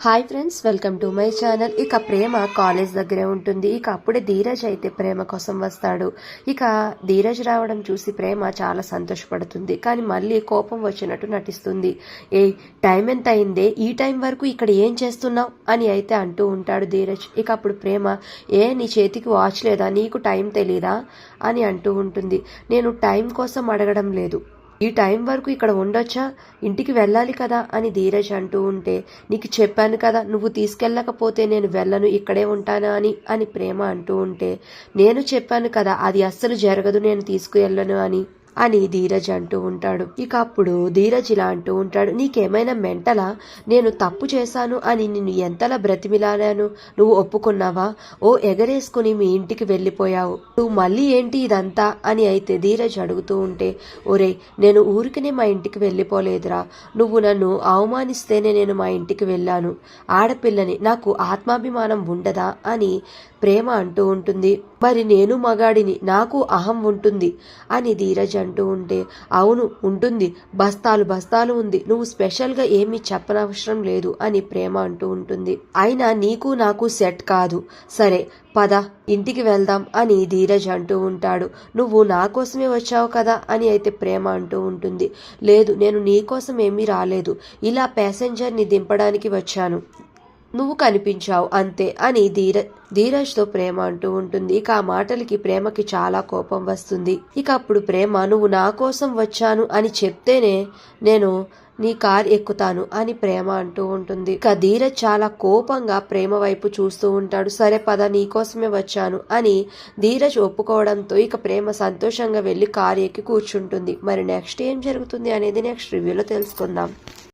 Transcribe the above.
Hi friends, welcome to my channel. ఇక ప్రేమ college దగ్గరే ఉంటుంది. ఇక అప్పుడే ధీరజ్ అయితే ప్రేమ కోసం వస్తాడు. ఇక ధీరజ్ రావడం చూసి ప్రేమ చాలా సంతోషపడుతుంది. కానీ మళ్ళీ కోపం వచ్చినట్టు నటిస్తుంది. ఏ టైం ఎంత అయిందే, ఈ టైం వరకు ఇక్కడ ఏం చేస్తున్నావు అని అయితే అంటూ ఉంటాడు ధీరజ్. ఇక అప్పుడు ప్రేమ, నీ చేతికి వాచ్ లేదా, నీకు టైం తెలీదా అని అంటూ ఉంటుంది. నేను టైం కోసం అడగడం లేదు, ఈ టైం వరకు ఇక్కడ ఉండొచ్చా, ఇంటికి వెళ్ళాలి కదా అని ధీరజ్ అంటూ ఉంటే, నీకు చెప్పాను కదా, నువ్వు తీసుకెళ్ళకపోతే నేను వెళ్ళను, ఇక్కడే ఉంటానా అని ప్రేమ అంటూ ఉంటే, నేను చెప్పాను కదా అది అస్సలు జరగదు, నేను తీసుకువెళ్ళను అని ధీరజ్ అంటూ ఉంటాడు. ఇక అప్పుడు ధీరజ్ ఇలా అంటూ ఉంటాడు, నీకేమైనా మెంటలా, నేను తప్పు చేశాను అని నిన్ను ఎంతలా బ్రతిమిలాడాను, నువ్వు ఒప్పుకున్నావా? ఎగరేసుకుని మీ ఇంటికి వెళ్ళిపోయావు, నువ్వు మళ్ళీ ఏంటి ఇదంతా అని అయితే ధీరజ్ అడుగుతూ ఉంటే, ఒరే నేను ఊరికినే మా ఇంటికి వెళ్ళిపోలేదురా, నువ్వు నన్ను అవమానిస్తేనే నేను మా ఇంటికి వెళ్ళాను, ఆడపిల్లని, నాకు ఆత్మాభిమానం ఉండదా అని ప్రేమ అంటూ ఉంటుంది. మరి నేను మగాడిని, నాకు అహం ఉంటుంది అని ధీరజ్ అంటూ ఉంటే, అవును ఉంటుంది, బస్తాలు బస్తాలు ఉంది, నువ్వు స్పెషల్గా ఏమీ చెప్పనవసరం లేదు అని ప్రేమ అంటూ ఉంటుంది. అయినా నీకు నాకు సెట్ కాదు, సరే పద ఇంటికి వెళ్దాం అని ధీరజ్ అంటూ ఉంటాడు. నువ్వు నా కోసమే వచ్చావు కదా అని అయితే ప్రేమ అంటూ ఉంటుంది. లేదు, నేను నీ కోసం ఏమీ రాలేదు, ఇలా ప్యాసింజర్ని దింపడానికి వచ్చాను, నువ్వు కనిపించావు అంతే అని ధీరజ్తో ప్రేమ అంటూ ఉంటుంది. ఇక ఆ మాటలకి ప్రేమకి చాలా కోపం వస్తుంది. ఇక అప్పుడు ప్రేమ, నువ్వు నా కోసం వచ్చాను అని చెప్తేనే నేను నీ కార్ ఎక్కుతాను అని ప్రేమ అంటూ ఉంటుంది. ఇక ధీరజ్ చాలా కోపంగా ప్రేమ వైపు చూస్తూ ఉంటాడు. సరే పద, నీకోసమే వచ్చాను అని ధీరజ్ ఒప్పుకోవడంతో ఇక ప్రేమ సంతోషంగా వెళ్లి కార్ ఎక్కి కూర్చుంటుంది. మరి నెక్స్ట్ ఏం జరుగుతుంది అనేది నెక్స్ట్ రివ్యూలో తెలుసుకుందాం.